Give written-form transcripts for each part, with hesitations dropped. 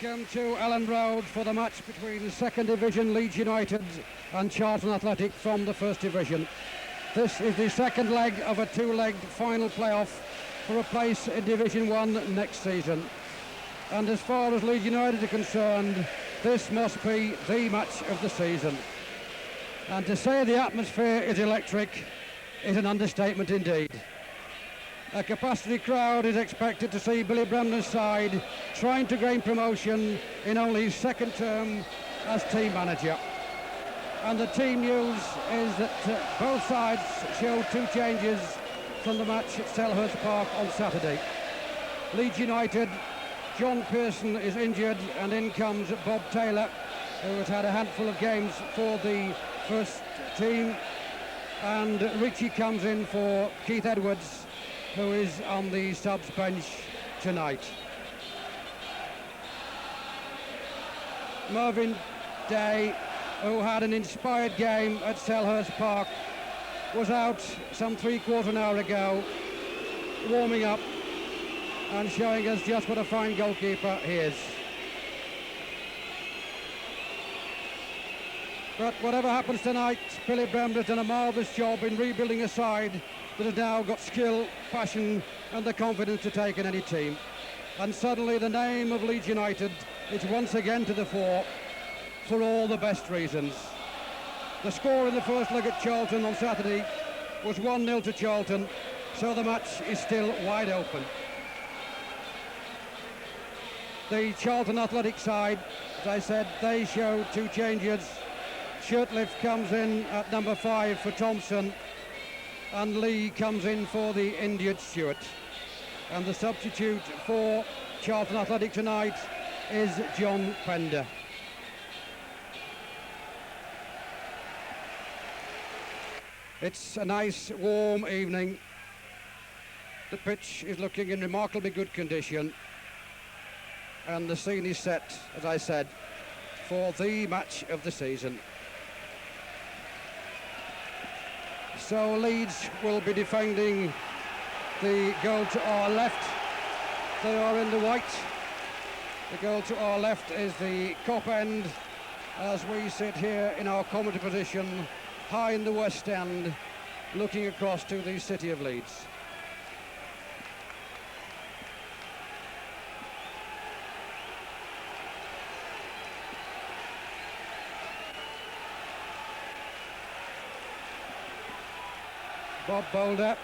Welcome to Elland Road for the match between Second Division Leeds United and Charlton Athletic from the First Division. This is the second leg of a two-legged final playoff for a place in Division 1 next season. And as far as Leeds United are concerned, this must be the match of the season. And to say the atmosphere is electric is an understatement indeed. A capacity crowd is expected to see Billy Bremner's side trying to gain promotion in only his second term as team manager. And the team news is that both sides show two changes from the match at Selhurst Park on Saturday. Leeds United, John Pearson is injured, and in comes Bob Taylor, who has had a handful of games for the first team, and Ritchie comes in for Keith Edwards, who is on the subs bench tonight. Mervyn Day, who had an inspired game at Selhurst Park, was out some three-quarter an hour ago, warming up and showing us just what a fine goalkeeper he is. But whatever happens tonight, Billy Bremner has done a marvellous job in rebuilding a side that has now got skill, passion and the confidence to take in any team. And suddenly the name of Leeds United is once again to the fore for all the best reasons. The score in the first leg at Charlton on Saturday was 1-0 to Charlton, so the match is still wide open. The Charlton Athletic side, as I said, they show two changes. Shirtliff comes in at number 5 for Thompson, and Lee comes in for the injured Stewart. And the substitute for Charlton Athletic tonight is John Pender. It's a nice warm evening. The pitch is looking in remarkably good condition, and the scene is set, as I said, for the match of the season. So Leeds will be defending the goal to our left. They are in the white. The goal to our left is the Cop End, as we sit here in our commentary position high in the West End, looking across to the city of Leeds. Bob Boulder,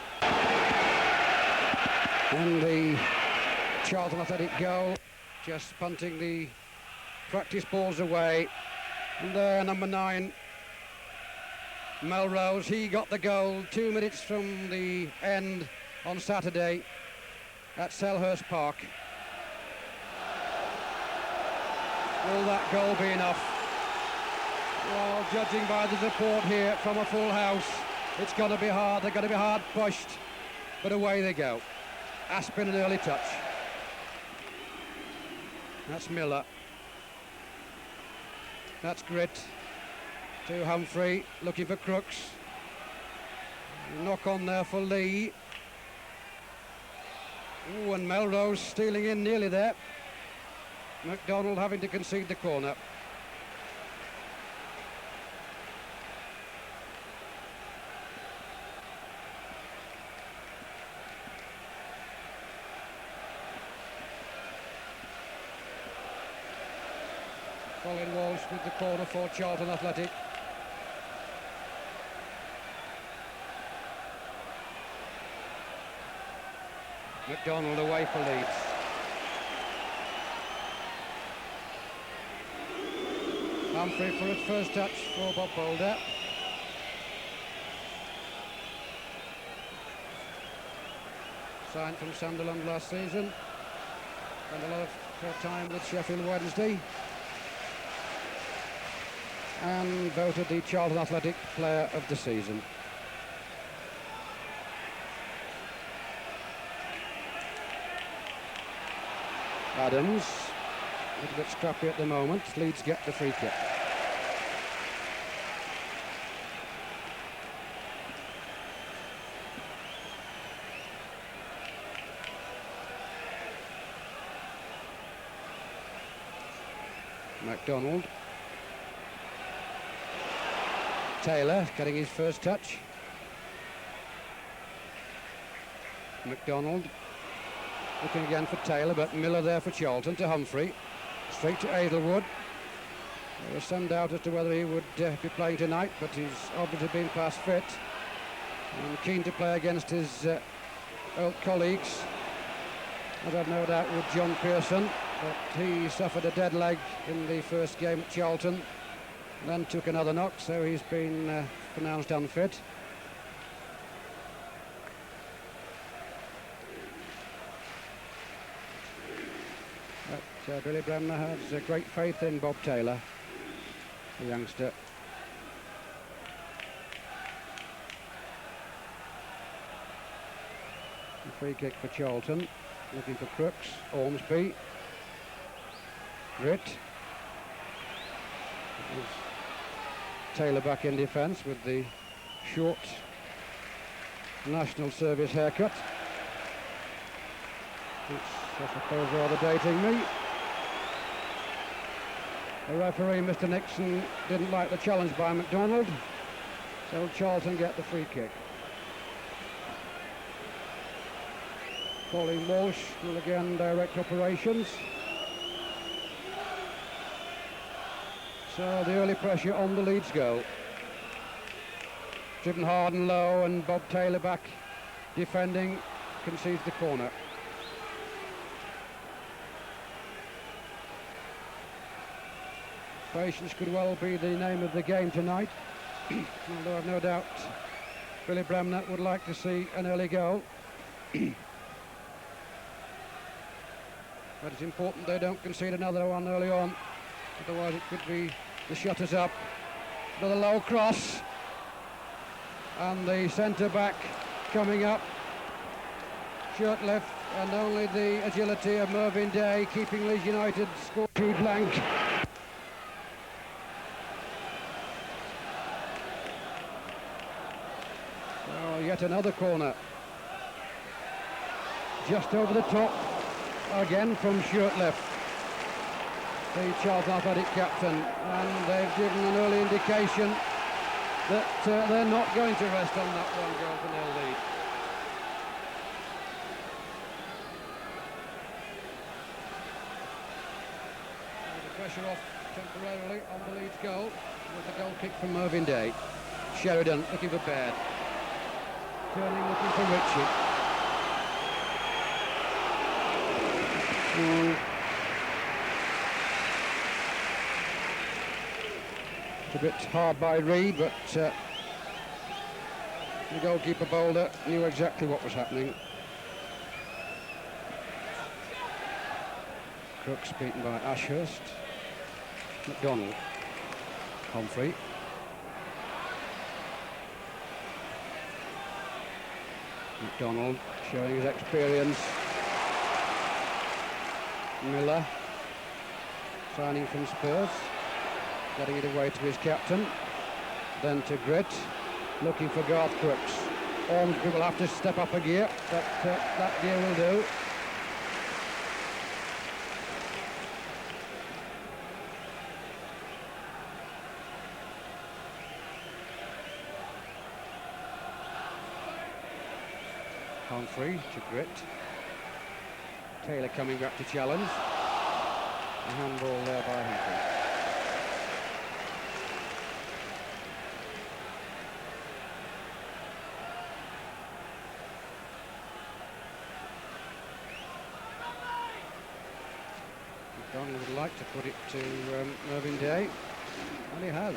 and the Charlton Athletic goal, just punting the practice balls away. And there, number 9, Melrose, he got the goal 2 minutes from the end on Saturday at Selhurst Park. Will that goal be enough? Well, judging by the support here from a full house, it's going to be hard. They're going to be hard pushed, but away they go. Aspin, an early touch. That's Miller. That's Gritt to Humphrey, looking for Crooks. Knock on there for Lee. Ooh, and Melrose stealing in nearly there. McDonald having to concede the corner. Colin Walsh with the corner for Charlton Athletic. McDonald away for Leeds. Humphrey for his first touch for Bob Boulder. Signed from Sunderland last season. Spent a lot of time with Sheffield Wednesday. And voted the Charlton Athletic Player of the Season. Adams, a little bit scrappy at the moment. Leeds get the free kick. McDonald. Taylor getting his first touch. McDonald looking again for Taylor, but Miller there for Charlton to Humphrey. Straight to Aizlewood. There was some doubt as to whether he would be playing tonight, but he's obviously been past fit and keen to play against his old colleagues. I have no doubt with John Pearson, but he suffered a dead leg in the first game at Charlton, then took another knock, so he's been pronounced unfit. But Billy Bremner has great faith in Bob Taylor, the youngster. A free kick for Charlton, looking for Crooks, Ormsby, Gritt. Taylor back in defence with the short national service haircut, which I suppose rather dating me. The referee, Mr. Nixon, didn't like the challenge by McDonald, so Charlton get the free kick. Colin Walsh will again direct operations. So the early pressure on the Leeds goal. Driven hard and low, and Bob Taylor back defending, concedes the corner. Patience could well be the name of the game tonight, although I've no doubt Billy Bremner would like to see an early goal. But it's important they don't concede another one early on, otherwise it could be the shutters up. Another low cross, and the centre back coming up, Shirtliff, and only the agility of Mervyn Day keeping Leeds United score two blank. So yet another corner, just over the top, again from Shirtliff, the Charlton Athletic captain, and they've given an early indication that they're not going to rest on that one goal for nil lead. The pressure off temporarily on the Leeds goal with a goal kick from Mervyn Day. Sheridan looking for Baird, turning looking for Ritchie. It's a bit hard by Reid, but the goalkeeper Boulder knew exactly what was happening. Crooks beaten by Ashurst. McDonald. Humphrey. McDonald showing his experience. Miller, signing from Spurs, getting it away to his captain, then to Gritt, looking for Garth Crooks. Ormsby will have to step up a gear, but that gear will do. Humphrey to Gritt. Taylor coming back to challenge. A handball there by Humphrey. McDonald would like to put it to Mervyn Day, and he has.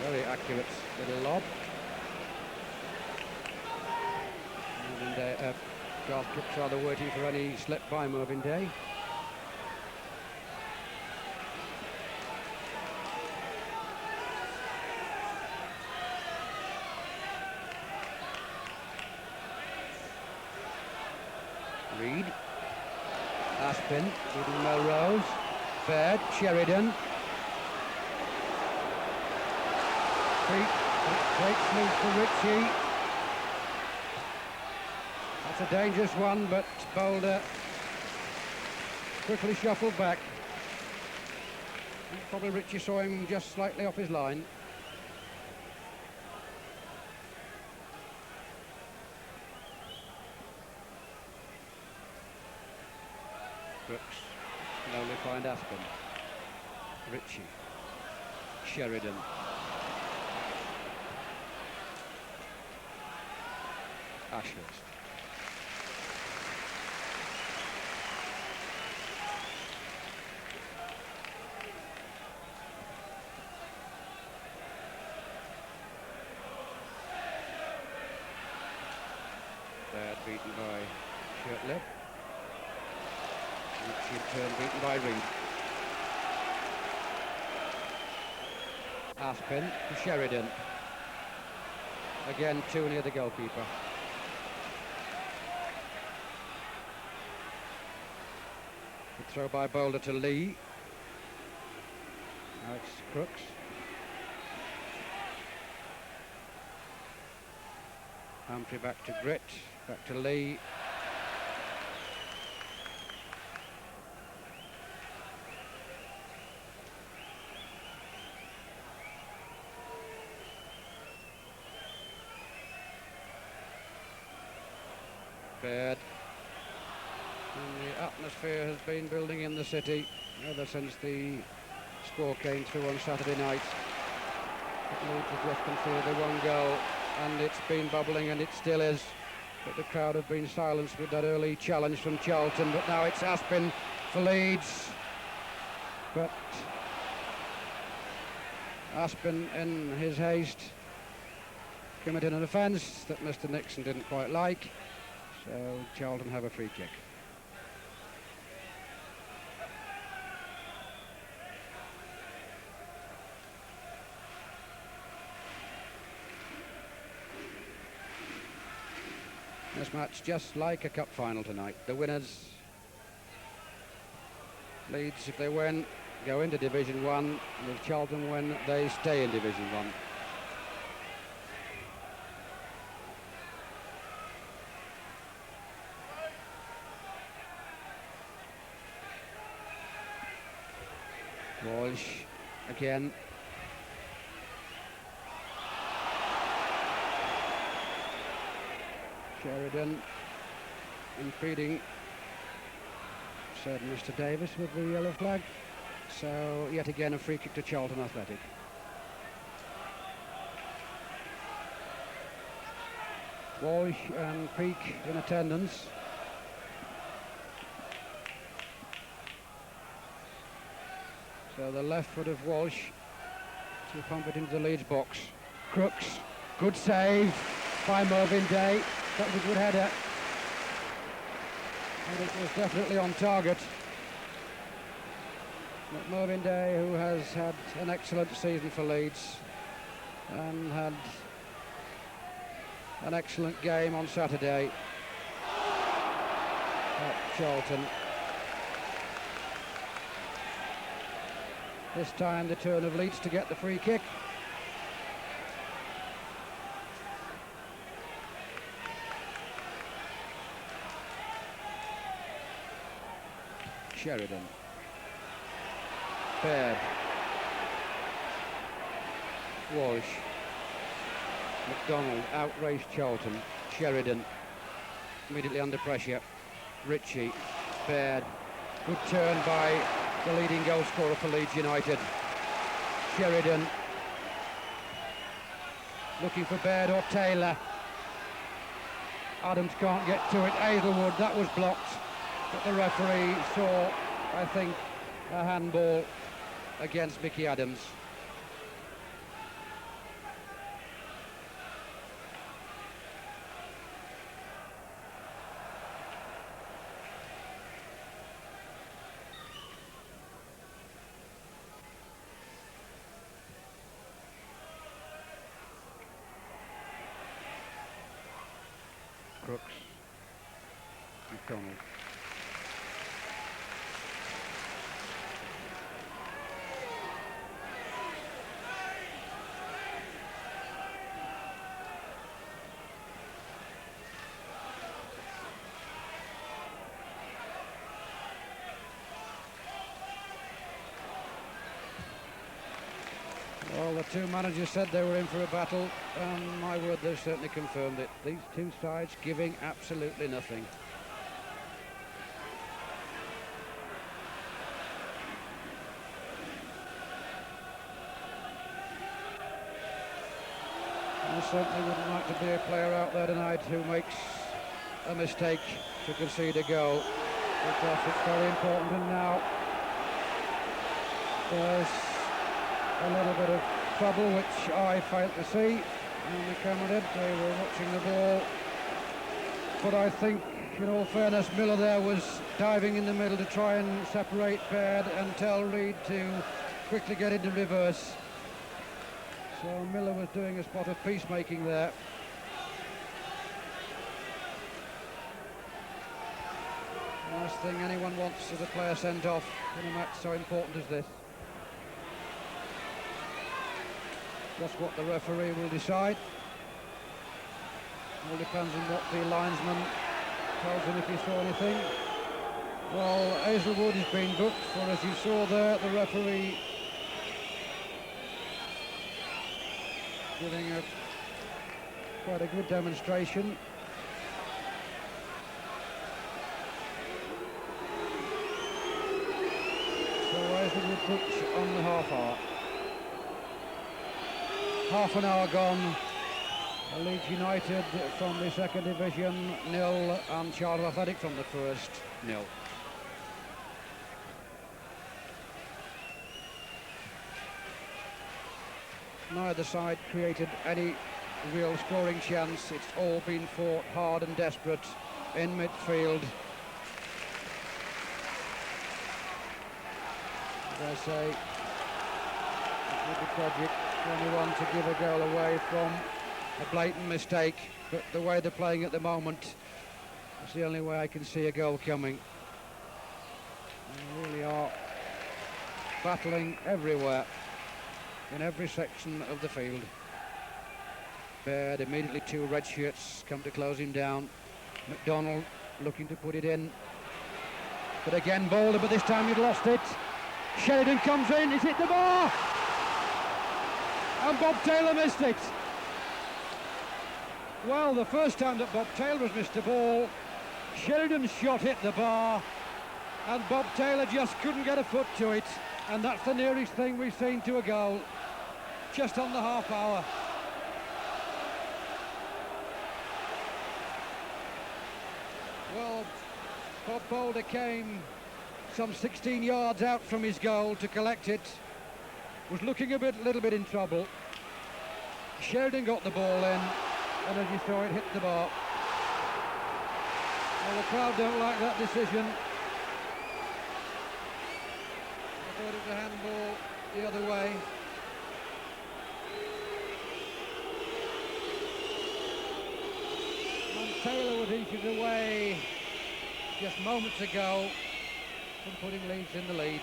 Very accurate little lob. Mervyn Day, Garth Crooks rather waiting for any slip by Mervyn Day. Reid. Aspin leading Melrose. Baird, Sheridan. Great move for Ritchie. That's a dangerous one, but Boulder quickly shuffled back. Probably Ritchie saw him just slightly off his line. Crooks can only find Aspin. Ritchie. Sheridan. Ashurst. Baird beaten by Shirtliff. Ritchie in turn beaten by Reid. Aspin to Sheridan. Again, too near the goalkeeper. Good throw by Boulder to Lee. Now it's Crooks. Humphrey back to Gritt, back to Lee. Baird. And the atmosphere has been building in the city ever since the score came through on Saturday night. Leeds have just conceded one goal, and it's been bubbling, and it still is. But the crowd have been silenced with that early challenge from Charlton. But now it's Aspin for Leeds. But Aspin, in his haste, committed an offence that Mr. Nixon didn't quite like. So Charlton have a free kick. This match just like a cup final tonight. The winners, Leeds, if they win, go into Division 1. And if Charlton win, they stay in Division 1. Walsh again. Sheridan impeding, said Mr. Davis with the yellow flag. So yet again a free kick to Charlton Athletic. Walsh and Peake in attendance. So the left foot of Walsh to pump it into the Leeds box. Crooks, good save by Mervyn Day. That was a good header. And it was definitely on target. But Mervyn Day, who has had an excellent season for Leeds and had an excellent game on Saturday at Charlton. This time the turn of Leeds to get the free kick. Sheridan. Baird. Walsh. McDonald outraced Charlton. Sheridan immediately under pressure. Ritchie. Baird. Good turn by the leading goal scorer for Leeds United. Sheridan looking for Baird or Taylor. Adams can't get to it. Aizlewood, that was blocked. But the referee saw, I think, a handball against Mickey Adams. Crooks. McDonald. Well, the two managers said they were in for a battle, and my word, they've certainly confirmed it. These two sides giving absolutely nothing. I certainly wouldn't like to be a player out there tonight who makes a mistake to concede a goal, because it's very important. And now there's a little bit of trouble which I failed to see on the camera did. They were watching the ball, but I think, in all fairness, Miller there was diving in the middle to try and separate Baird and tell Reid to quickly get into reverse. So Miller was doing a spot of peacemaking there. Last thing anyone wants is a player sent off in a match so important as this. Just what the referee will decide. All depends on what the linesman tells him, if he saw anything. Well, Aizlewood has been booked for, as you saw there, the referee giving quite a good demonstration. So Aizlewood booked on the half hour. Half an hour gone. Leeds United from the second division 0 and Charlton Athletic from the first 0. Neither side created any real scoring chance. It's all been fought hard and desperate in midfield. As I say, it would be tragic for anyone to give a goal away from a blatant mistake, but the way they're playing at the moment, it's the only way I can see a goal coming. They really are battling everywhere, in every section of the field. Baird, immediately two red shirts come to close him down. McDonald looking to put it in, but again Boulder, but this time he'd lost it. Sheridan comes in, it's hit the bar, and Bob Taylor missed it. Well, the first time that Bob Taylor has missed a ball, Sheridan's shot hit the bar, and Bob Taylor just couldn't get a foot to it, and that's the nearest thing we've seen to a goal, just on the half hour. Well, Bob Boulder came some 16 yards out from his goal to collect it, was looking a little bit in trouble. Sheridan got the ball in, and as you saw, it hit the bar. Well, the crowd don't like that decision. I thought it was a handball the other way. And Taylor was inches away just moments ago from putting Leeds in the lead.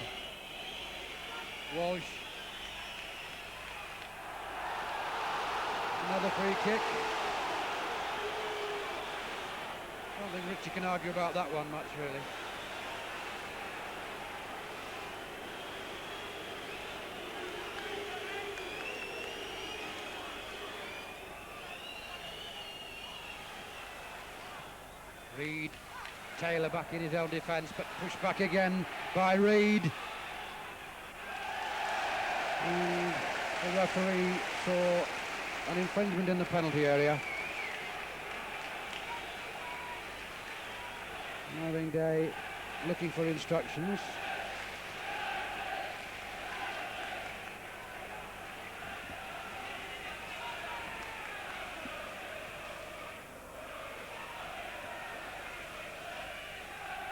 Walsh. Another free kick. I don't think Ritchie can argue about that one much, really. Reid, Taylor back in his own defence, but pushed back again by Reid. And the referee saw an infringement in the penalty area. Irving Day looking for instructions.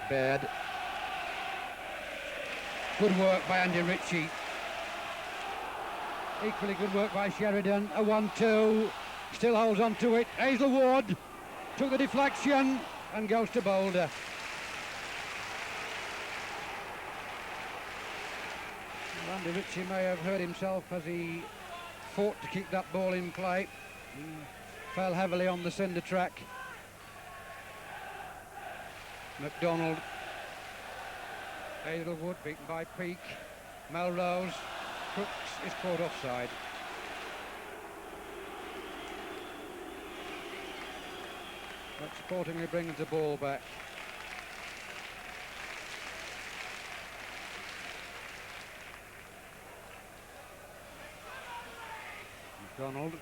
Baird. Good work by Andy Ritchie. Equally good work by Sheridan. A 1-2. Still holds on to it. Aizlewood took the deflection and goes to Boulder. Well, Andy Ritchie may have hurt himself as he fought to keep that ball in play. He fell heavily on the cinder track. McDonald. Aizlewood beaten by Peake. Melrose. Crooks is caught offside. but sportingly brings the ball back. McDonald.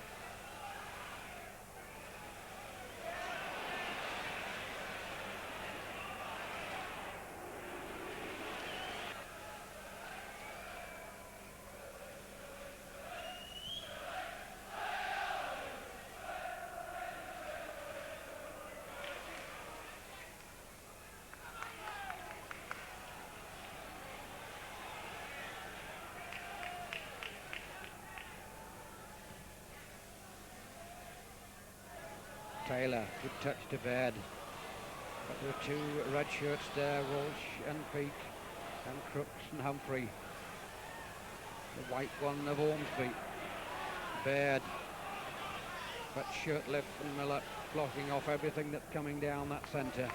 Taylor, good touch to Baird. But there are two red shirts there, Walsh and Peake, and Crooks and Humphrey. The white one of Ormsby. Baird. But Shirtliff and Miller blocking off everything that's coming down that centre.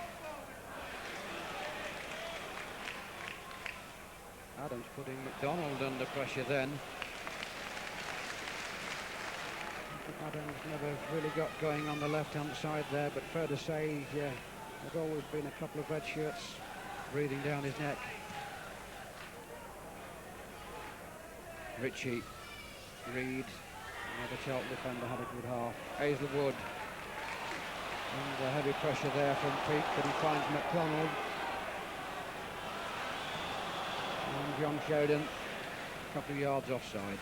Adams putting McDonald under pressure then. Adams never really got going on the left-hand side there, but fair to say, yeah, there's always been a couple of red shirts breathing down his neck. Ritchie, Reid, another Charlton defender, had a good half. Aizlewood, and heavy pressure there from Peake, but he finds McDonald. And John Sheridan, a couple of yards offside.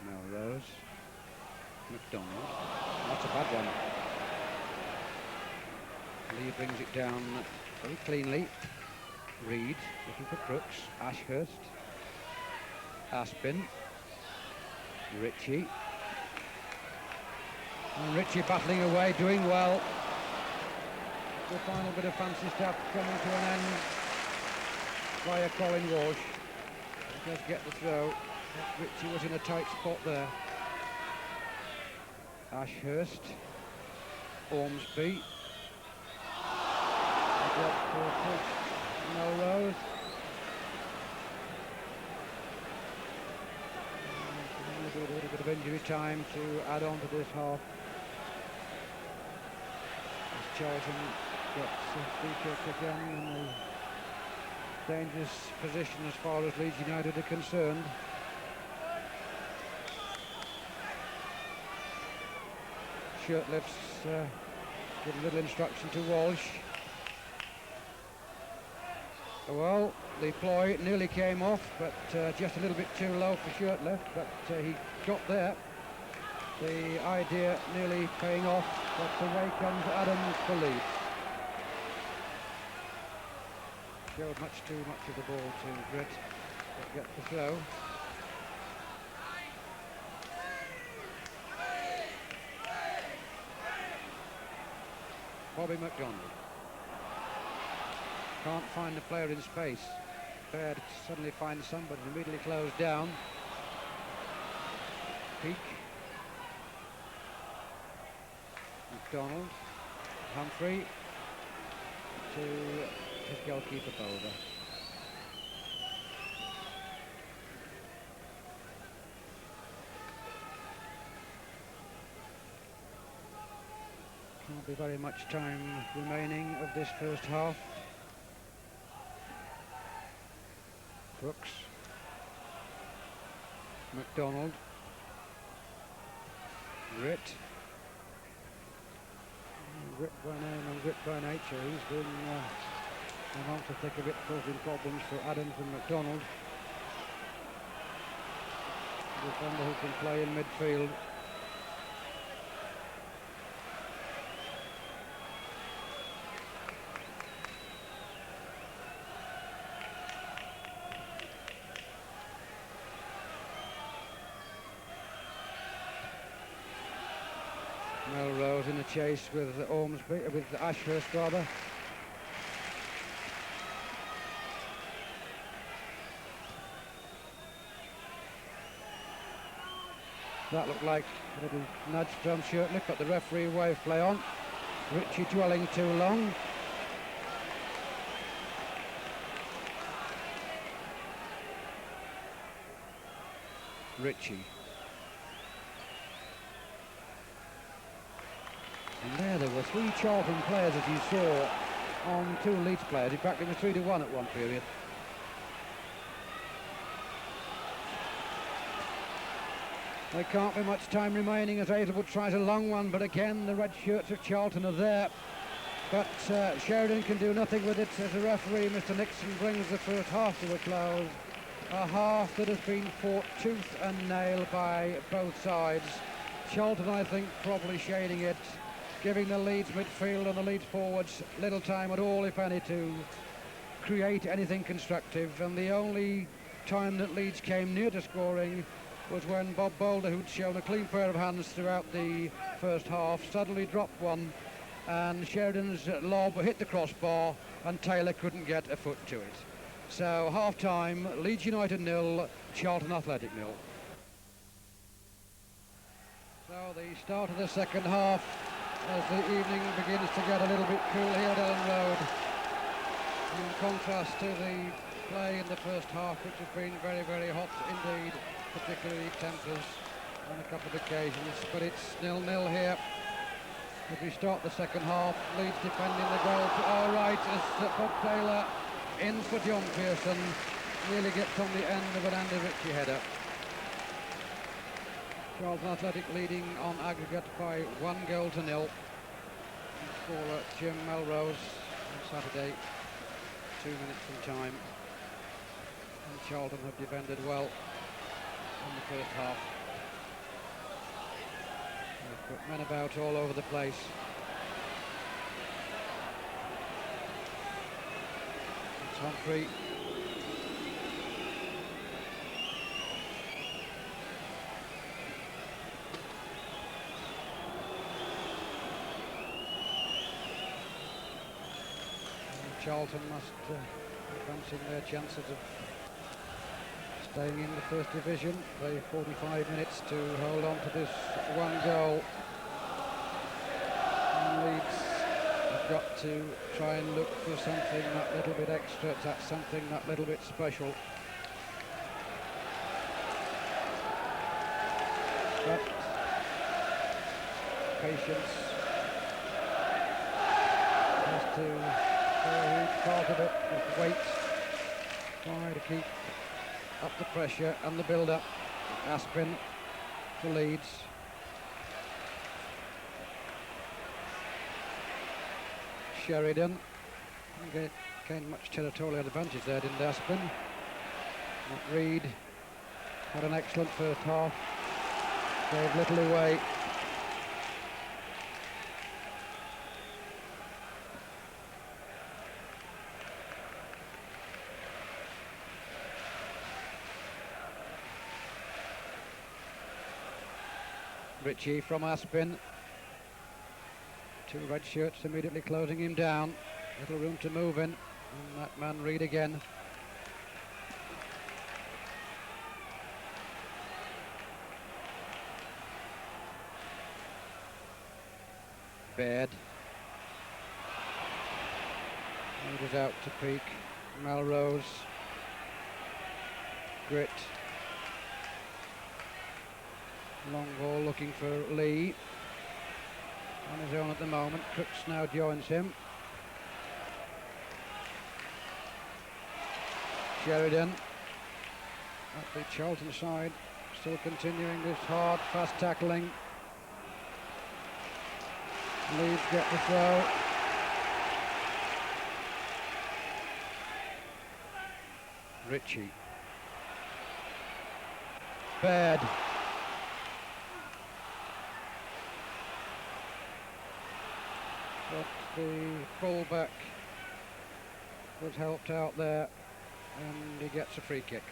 Melrose, McDonald, that's a bad one. Lee brings it down very cleanly. Reid looking for Crooks, Ashurst, Aspin, Ritchie. And Ritchie battling away, doing well. The final bit of fancy stuff coming to an end via Colin Walsh. He does get the throw. Ritchie was in a tight spot there. Ashurst, Ormsby. Melrose. A little bit of injury time to add on to this half. As Charlton gets a free kick again in a dangerous position as far as Leeds United are concerned. Shirtliff's give a little instruction to Walsh. Well, the ploy nearly came off, but just a little bit too low for Shirtliff, but he got there. The idea nearly paying off, but away comes Adams for Leeds. Showed much too much of the ball to Gritt, but gets the throw. Bobby McDonald can't find the player in space. Baird suddenly finds somebody, immediately closed down. Peake, McDonald, Humphrey to his goalkeeper Boulder. Can't be very much time remaining of this first half. Crooks, McDonald, Gritt by name and Gritt by nature. He's been amongst the thick of it, causing problems for Adams and McDonald. The defender who can play in midfield. Melrose in a chase with Ormsby, with Ashurst rather. That looked like a little nudge from Shirtliff, but the referee waved play on. Ritchie dwelling too long. Ritchie. And there were 3 Charlton players, as you saw, on 2 Leeds players. In fact, it was 3-1 at one period. There can't be much time remaining as Aizlewood tries a long one, but again the red shirts of Charlton are there. But Sheridan can do nothing with it as the referee, Mr. Nixon, brings the first half to a close. A half that has been fought tooth and nail by both sides. Charlton, I think, probably shading it, giving the Leeds midfield and the Leeds forwards little time at all, if any, to create anything constructive. And the only time that Leeds came near to scoring was when Bob Boulder, who'd shown a clean pair of hands throughout the first half, suddenly dropped one, and Sheridan's lob hit the crossbar and Taylor couldn't get a foot to it. So half-time, Leeds United 0, Charlton Athletic 0. So the start of the second half as the evening begins to get a little bit cool here at Elland Road, in contrast to the play in the first half, which has been very, very hot indeed, particularly tempers on a couple of occasions. But it's 0-0 here as we start the second half. Leeds defending the goal to our right as Bob Taylor in for John Pearson, nearly gets on the end of an Andy Ritchie header. Charlton Athletic leading on aggregate by 1-0. Scorer Jim Melrose on Saturday, 2 minutes from time. And Charlton have defended well in the first half. They've put men about all over the place. It's Humphrey. Charlton must fancy their chances of staying in the first division. They 45 minutes to hold on to this 1 goal. And Leeds have got to try and look for something that little bit extra, that's something that little bit special. But patience has to part of it, just wait, try to keep up the pressure and the build-up. Aspin for Leeds. Sheridan gained much territorial advantage there, didn't Aspin? But Reid had an excellent first half, gave little away. Ritchie from Aspin. 2 red shirts immediately closing him down. Little room to move in. And that man Reid again. Baird. Moves out to Peake. Melrose. Gritt. Long ball looking for Lee. On his own at the moment. Crooks now joins him. Sheridan. At the Charlton side. Still continuing this hard, fast tackling. Leeds get the throw. Ritchie. Baird. But the fullback was helped out there and he gets a free kick.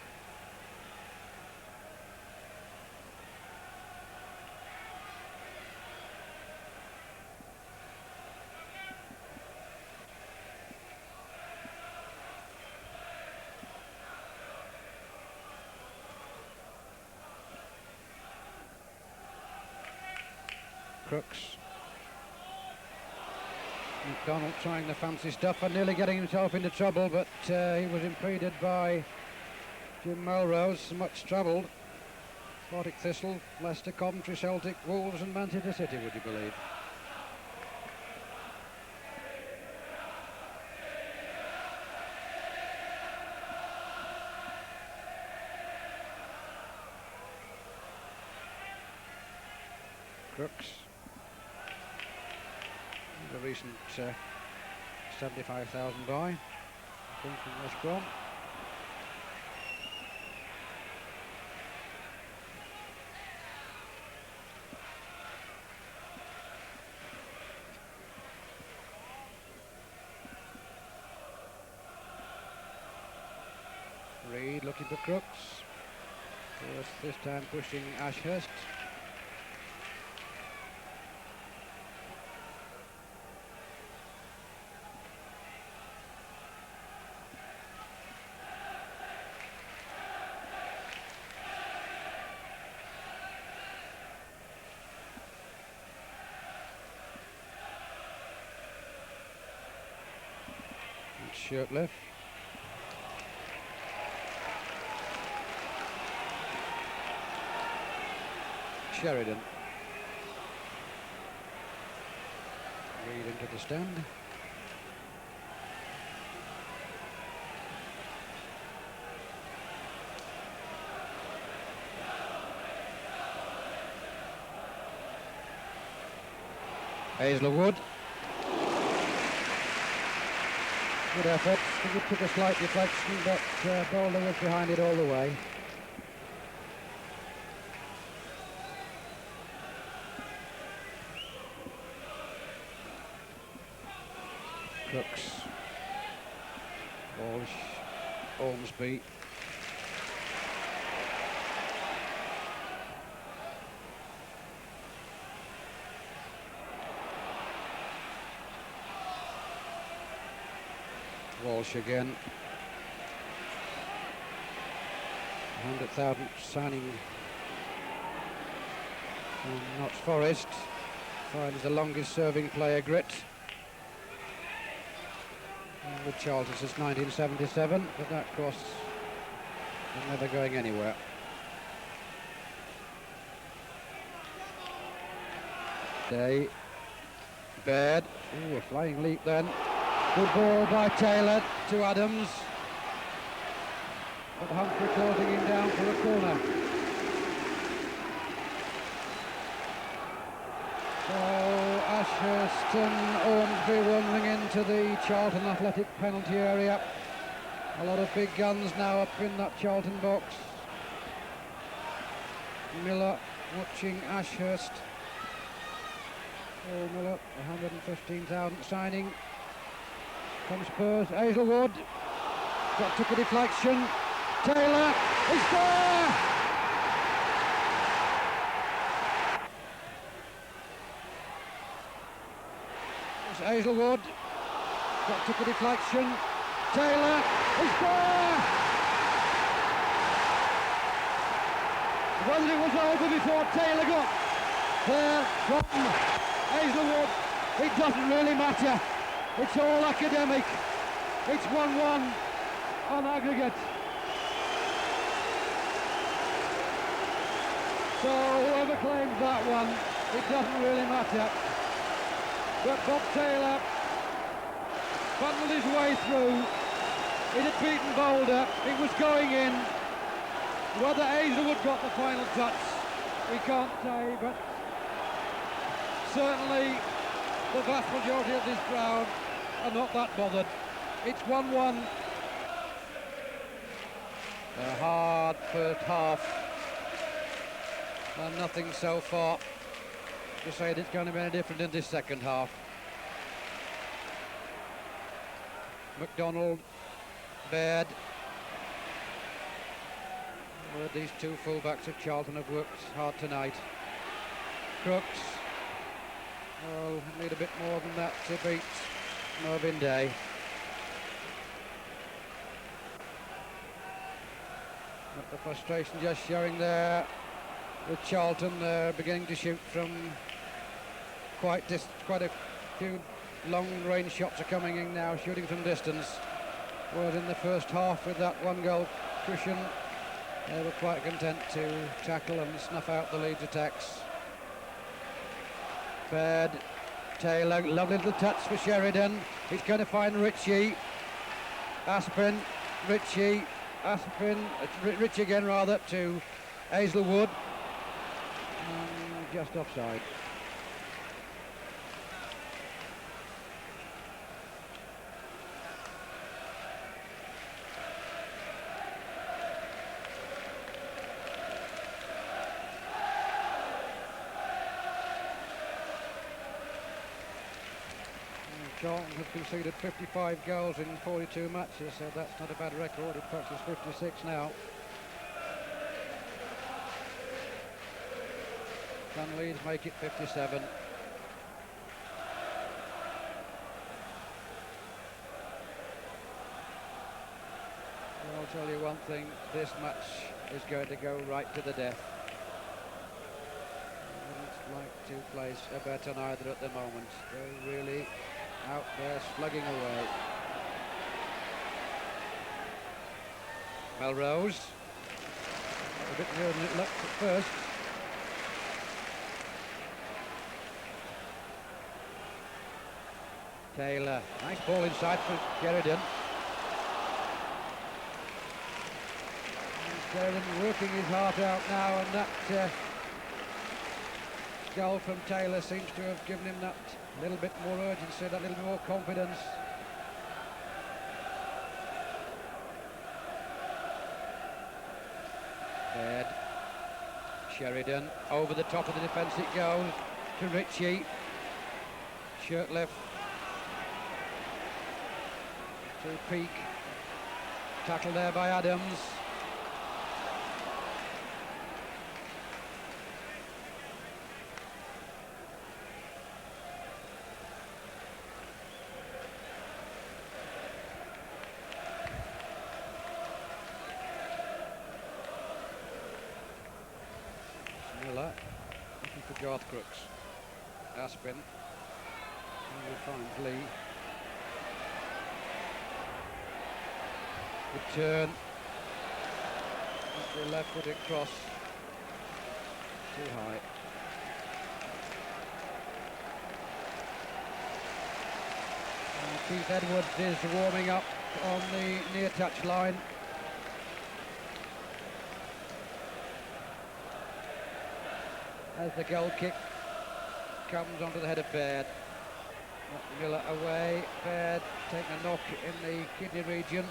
Crooks. McDonald trying the fancy stuff and nearly getting himself into trouble, but he was impeded by Jim Melrose, much troubled. Partick Thistle, Leicester, Coventry, Celtic, Wolves and Manchester City, would you believe? Crooks. The recent 75,000 buy, I think, from West Brom. Reid looking for Crooks. This time pushing Ashurst. Shirtliff. Sheridan. Reid into the stand. Aizlewood. Good effort. I think it took a slight deflection, but Boulder was behind it all the way. Crooks. Walsh. Ormsby. Walsh again. 100,000 signing from Notts Forest. Finds the longest serving player, Gritt. With Charlton since 1977, but that course is never going anywhere. Baird. Ooh, a flying leap then. Good ball by Taylor to Adams. But Humphrey closing him down for a corner. So Ashurst and Ormsby wandering into the Charlton Athletic penalty area. A lot of big guns now up in that Charlton box. Miller watching Ashurst. Oh, Miller, 115,000 signing. From Spurs, Aizlewood. Took a deflection. Taylor is there! It's Aizlewood. Took a deflection. Taylor is there! Whether it was over before Taylor got there from Aizlewood, it doesn't really matter. It's all academic. It's 1-1 on aggregate. So whoever claims that one, it doesn't really matter. But Bob Taylor funneled his way through. It had beaten Boulder. It was going in. Whether Aizlewood got the final touch, we can't say, but certainly the vast majority of this crowd are not that bothered. It's 1-1. A hard first half. And nothing so far to say it's going to be any different in this second half. McDonald, Baird. Well, these two full-backs of Charlton have worked hard tonight. Crooks. Oh, need a bit more than that to beat Mervyn Day. But the frustration just showing there with Charlton. They're beginning to shoot from quite a few long-range shots are coming in now, shooting from distance. Whereas in the first half, with that one-goal cushion, they were quite content to tackle and snuff out the Leeds attacks. Baird, Taylor, lovely little touch for Sheridan. He's going to find Ritchie. Aspin, Ritchie, Aspin, Ritchie again rather, to Aizlewood. Just offside. Charlton have conceded 55 goals in 42 matches, so that's not a bad record. In fact, it's 56 now. Can Leeds make it 57? Well, I'll tell you one thing, this match is going to go right to the death. I wouldn't like to place a bet on either at the moment. They're really out there slugging away. Melrose, a bit nearer than it looked at first. Taylor, nice ball inside for Sheridan. And Sheridan working his heart out now, and that goal from Taylor seems to have given him that little bit more urgency, that little more confidence. Baird, Sheridan, over the top of the defence it goes to Ritchie. Shirtliff to Peake, tackled there by Adams. Miller looking for Crooks. Aspin, and we find Lee. Good turn. The left-footed cross. Too high. And Keith Edwards is warming up on the near touch line. As the goal kick comes onto the head of Baird. Miller away. Baird taking a knock in the kidney region.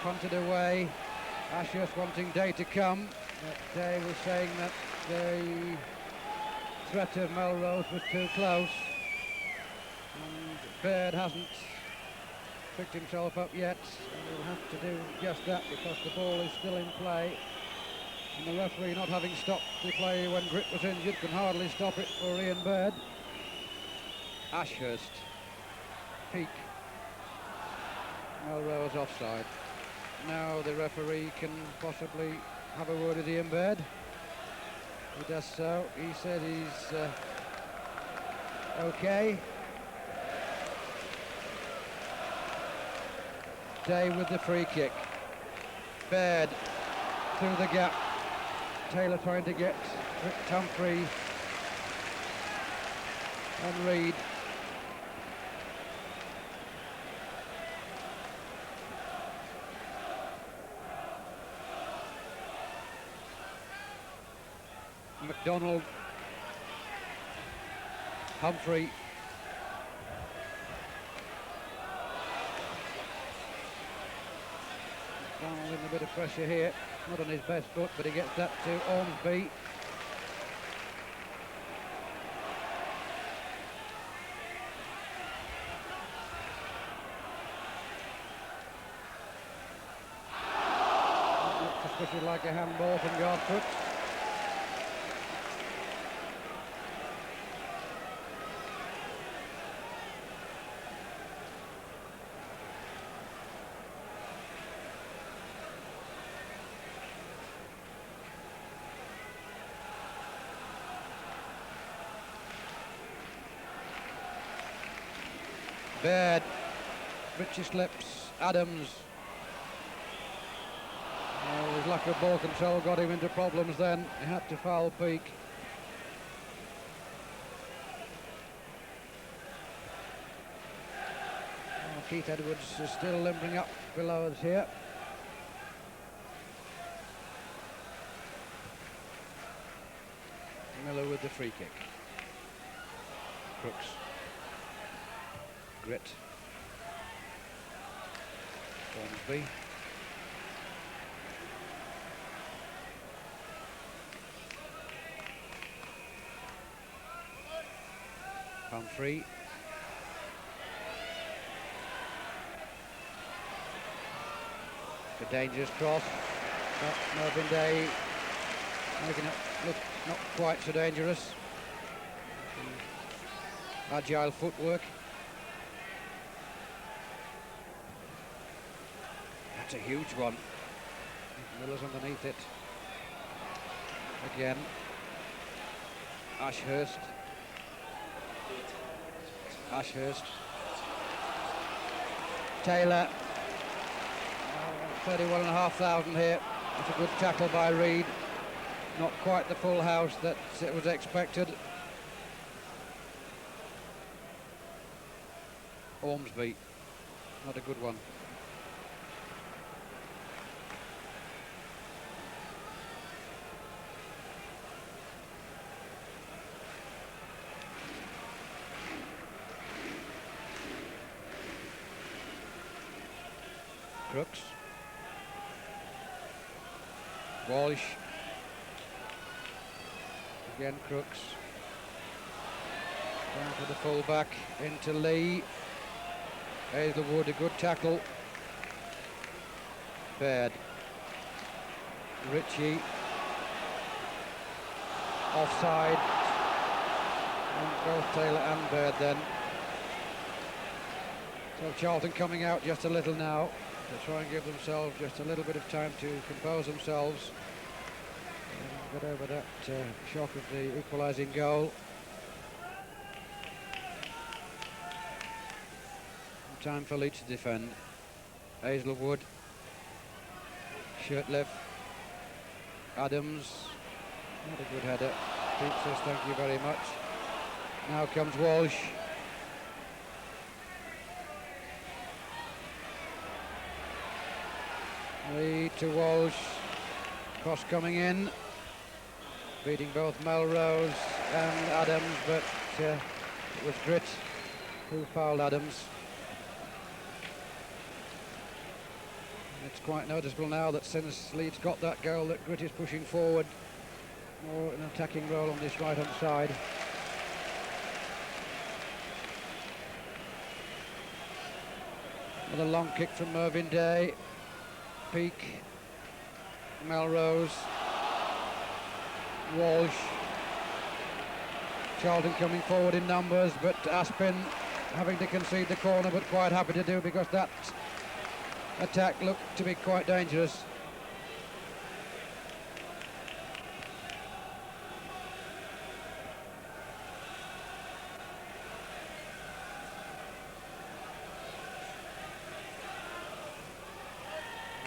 Punted away. Ashurst wanting Day to come. But Day was saying that the threat of Melrose was too close. And Baird hasn't picked himself up yet. And will have to do just that because the ball is still in play. And the referee, not having stopped the play when Gritt was injured, can hardly stop it for Ian Baird. Ashurst. Peake. Melrose offside. Now the referee can possibly have a word with Ian Baird. He does so. He said he's okay. Day with the free kick. Baird through the gap. Taylor trying to get Humphrey and Reid. McDonald, Humphrey, McDonald in a bit of pressure here, not on his best foot, but he gets that to Ormsby. Looks suspicious like a handball from Garfoot. Baird, Ritchie slips, Adams. Oh, his lack of ball control got him into problems then. He had to foul Peake. Oh, Keith Edwards is still limbering up below us here. Miller with the free kick. Crooks. Gritt. Ormsby. Humphrey. The dangerous cross. But Mervyn Day making it look not quite so dangerous. Agile footwork. That's a huge one. Miller's underneath it. Again. Ashurst. 31,500 here. It's a good tackle by Reid. Not quite the full house that it was expected. Ormsby, not a good one. Crooks. Walsh. Again Crooks. Down to the full-back, into Lee. Aizlewood, a good tackle. Baird. Ritchie. Offside. And both Taylor and Baird then. So Charlton coming out just a little now to try and give themselves just a little bit of time to compose themselves and get over that shock of the equalising goal. Time for Leeds to defend. Aizlewood, Shirtliff, Adams, not a good header. Pete says thank you very much. Now comes Walsh. Lead to Walsh. Cross coming in, beating both Melrose and Adams, but it was Gritt who fouled Adams. It's quite noticeable now that since Leeds got that goal that Gritt is pushing forward more an attacking role on this right hand side. Another long kick from Mervyn Day. Peake, Melrose, Walsh. Charlton coming forward in numbers, but Aspin having to concede the corner, but quite happy to do because that attack looked to be quite dangerous.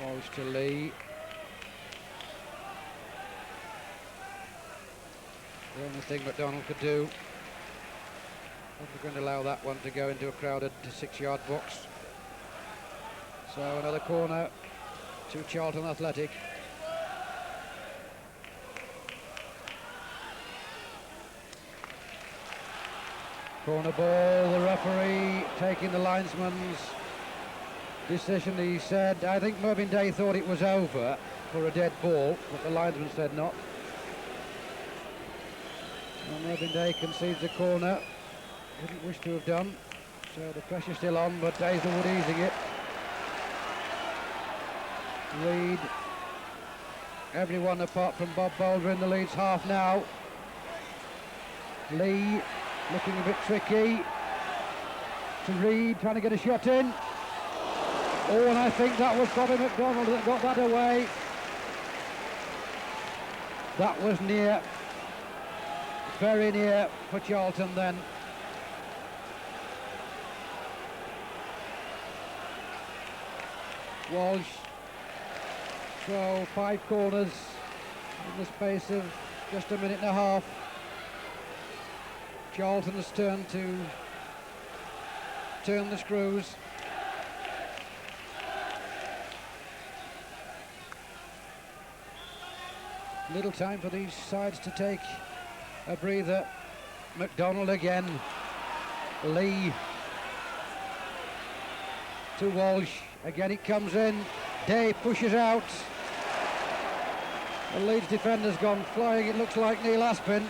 Walsh to Lee. The only thing McDonald could do. We're going to allow that one to go into a crowded 6-yard box. So another corner to Charlton Athletic. Corner ball, the referee taking the linesman's decision. He said, I think Mervyn Day thought it was over for a dead ball, but the linesman said not. And Mervyn Day concedes the corner. Didn't wish to have done. So the pressure's still on, but Aizlewood easing it. Reid, everyone apart from Bob Boulder in the Leeds half now. Lee looking a bit tricky. To Reid, trying to get a shot in. Oh, and I think that was Bobby McDonald that got that away. That was near, very near for Charlton then. Walsh. So 5 corners in the space of just a minute and a half. Charlton's turn to turn the screws. Little time for these sides to take a breather. McDonald again. Lee to Walsh. Again it comes in. Day pushes out. The Leeds defender's gone flying. It looks like Neil Aspin.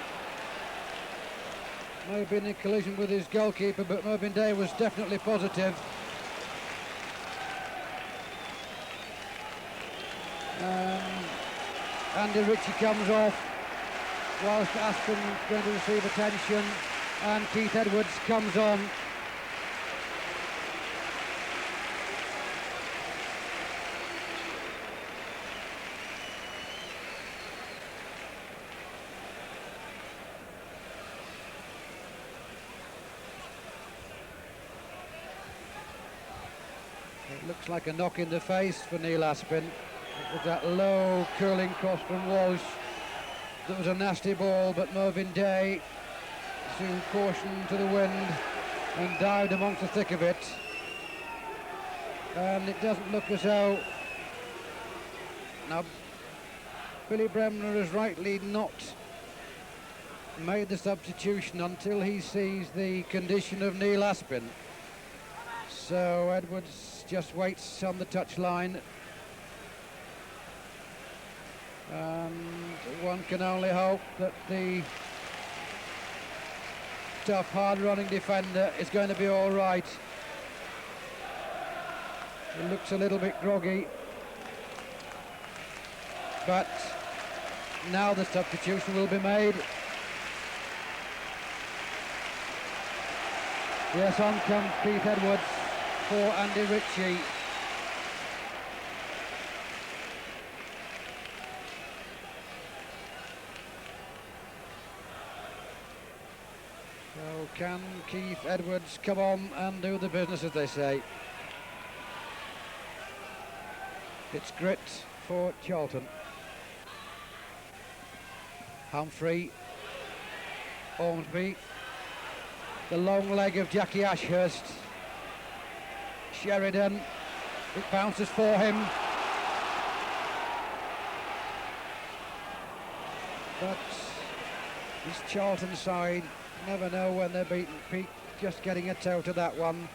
May have been in collision with his goalkeeper, but Mervyn Day was definitely positive. Andy Ritchie comes off, whilst Aspin is going to receive attention, and Keith Edwards comes on. It looks like a knock in the face for Neil Aspin. It was that low curling cross from Walsh. That was a nasty ball, but Mervyn Day threw caution to the wind and dived amongst the thick of it. And it doesn't look as though... Now, Billy Bremner has rightly not made the substitution until he sees the condition of Neil Aspin. So Edwards just waits on the touchline. And one can only hope that the tough, hard-running defender is going to be all right. He looks a little bit groggy, but now the substitution will be made. Yes, on comes Keith Edwards for Andy Ritchie. So can Keith Edwards come on and do the business, as they say? It's Gritt for Charlton. Humphrey, Ormsby, the long leg of Jackie Ashurst. Sheridan, it bounces for him. But this Charlton side never know when they're beaten. Peake just getting a toe to that one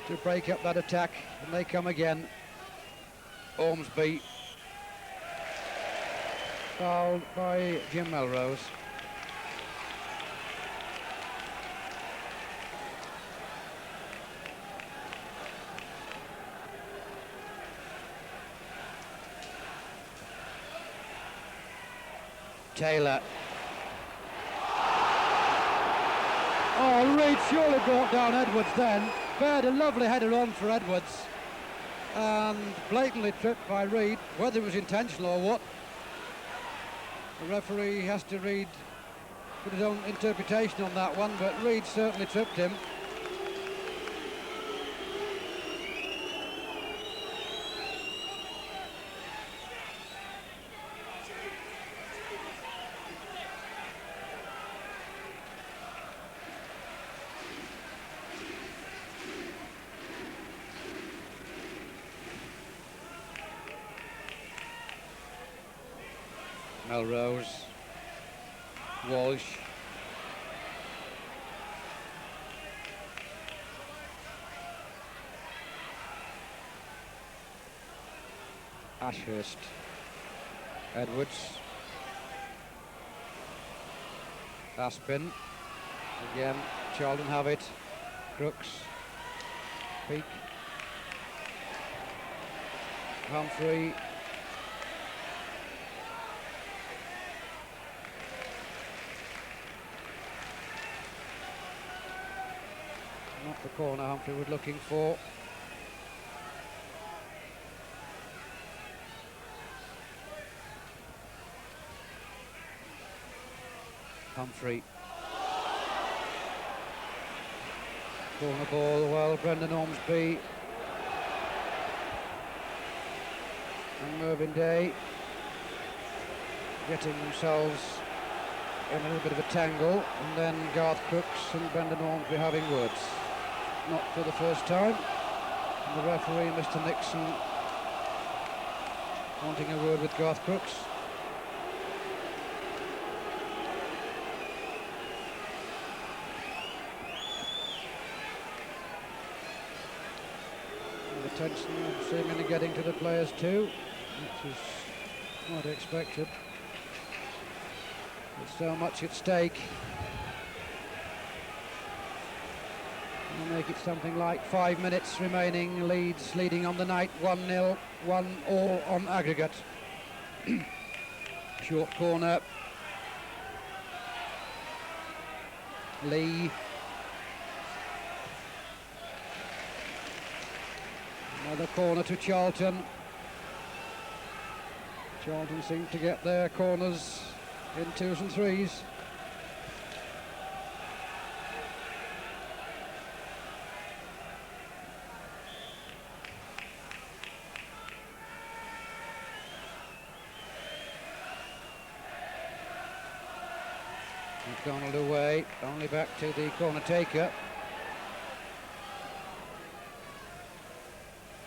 to break up that attack, and they come again. Ormsby, fouled by Jim Melrose. Taylor. Oh, Reid surely brought down Edwards then. Baird, a lovely header on for Edwards. And blatantly tripped by Reid, whether it was intentional or what. The referee has to put his own interpretation on that one, but Reid certainly tripped him. Melrose, Walsh, Ashurst, Edwards, Aspin, again, Charlton have it, Crooks, Peake, Humphrey, not the corner Humphrey was looking for. Humphrey. Corner ball, well, Brendan Ormsby and Mervyn Day getting themselves in a little bit of a tangle, and then Garth Crooks and Brendan Ormsby having words. Not for the first time. And the referee, Mr. Nixon, wanting a word with Garth Crooks. And the tension seemingly getting to the players too, which is not expected. There's so much at stake. We'll make it something like 5 minutes remaining. Leeds leading on the night, 1-0, 1-all on aggregate. Short corner. Lee. Another corner to Charlton. Charlton seem to get their corners in 2s and 3s. McDonald away, only back to the corner taker.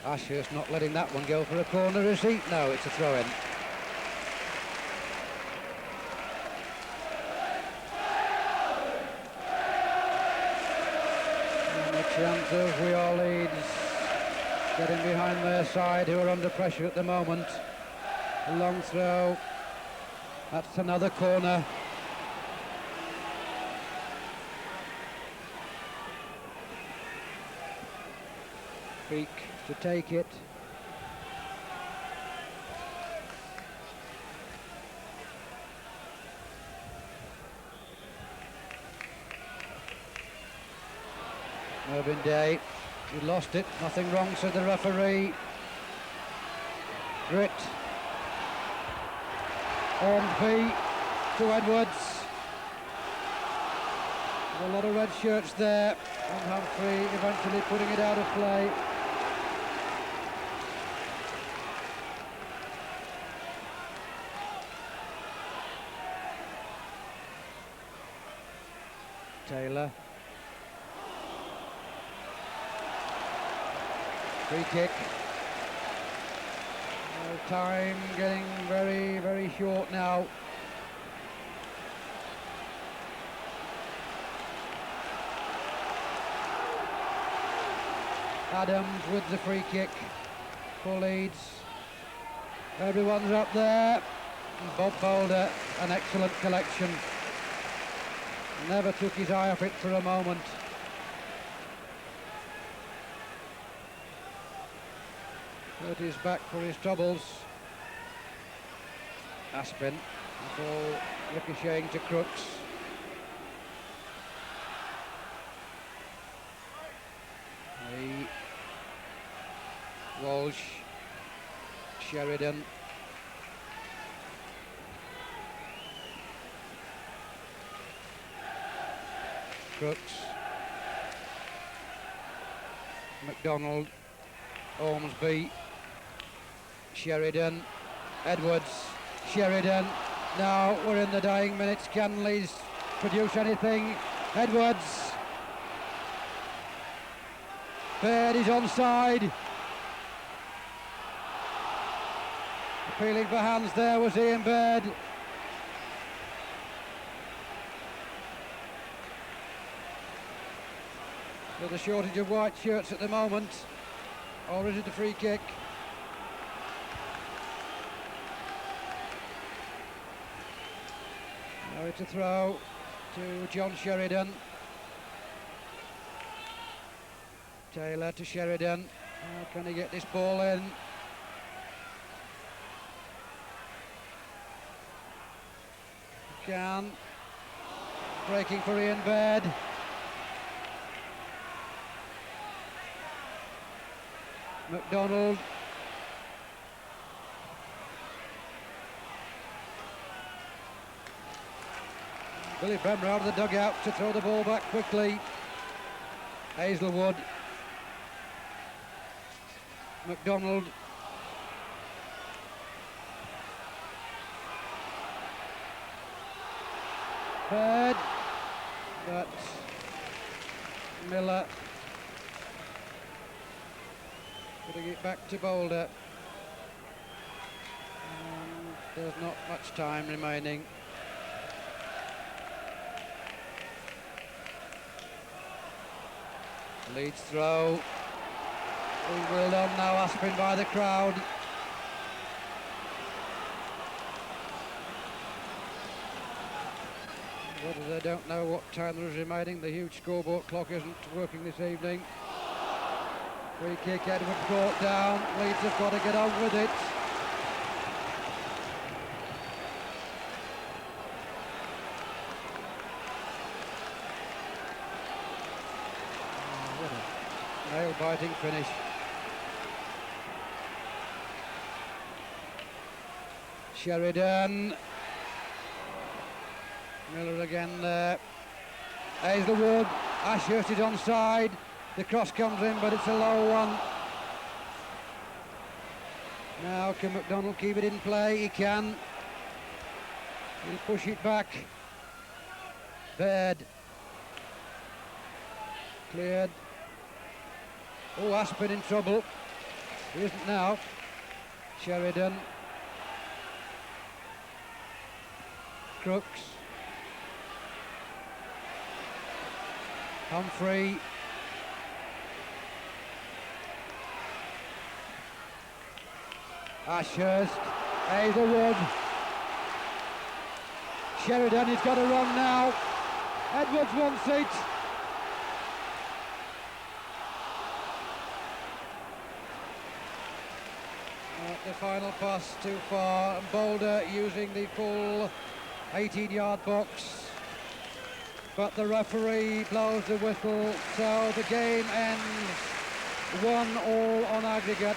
Ashurst not letting that one go for a corner, is he? No, it's a throw-in. And a chance of Wirral Leeds getting behind their side, who are under pressure at the moment. A long throw. That's another corner. Peake to take it. Mervyn Day, he lost it, nothing wrong, said the referee. Gritt. Ormsby to Edwards. A lot of red shirts there, and Humphrey eventually putting it out of play. Taylor. Free kick. Time getting very, very short now. Adams with the free kick for Leeds. Everyone's up there. And Bob Boulder, an excellent collection. Never took his eye off it for a moment. But he's back for his troubles. Aspin, the ball ricocheting to Crooks. Walsh, Sheridan. Crooks. McDonald, Ormsby, Sheridan, Edwards, Sheridan. Now we're in the dying minutes. Can Leeds produce anything? Edwards. Baird is onside. Appealing for hands there was Ian Baird. There's a shortage of white shirts at the moment. Or is it a free kick? Now it's a throw to John Sheridan. Taylor to Sheridan. How can he get this ball in? Can. Breaking for Ian Baird. McDonald. Billy Bremner out of the dugout to throw the ball back quickly. Aizlewood. McDonald. Baird, but Miller putting it back to Boulder. And there's not much time remaining. Leeds throw. Well done now, Aspin by the crowd. Whether they don't know what time there is remaining, the huge scoreboard clock isn't working this evening. Free kick, Edward brought down. Leeds have got to get on with it. Oh, what a nail-biting finish. Sheridan. Miller again there. Aizlewood. Ashurst is onside. The cross comes in, but it's a low one. Now can McDonald keep it in play? He can. He'll push it back. Baird. Cleared. Oh, Aspin in trouble. He isn't now. Sheridan. Crooks. Humphrey. Ashurst. Aizlewood. Sheridan, he's got to run now. Edwards wants it. The final pass too far. Boulder using the full 18-yard box. But the referee blows the whistle, so the game ends 1-1 on aggregate,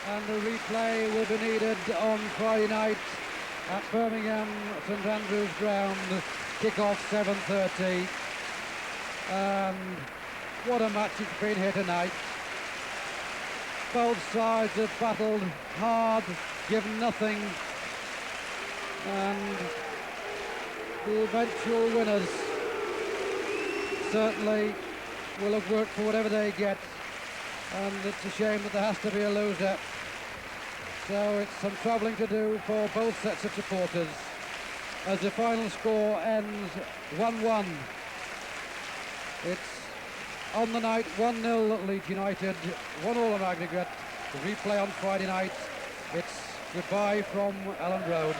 and the replay will be needed on Friday night at Birmingham St Andrew's ground, kick-off 7:30. And what a match it's been here tonight. Both sides have battled hard, given nothing, and the eventual winners certainly will have worked for whatever they get, and it's a shame that there has to be a loser. So it's some travelling to do for both sets of supporters as the final score ends 1-1. It's on the night 1-0 Leeds United, 1-1 on aggregate. The replay on Friday night. It's goodbye from Elland Road.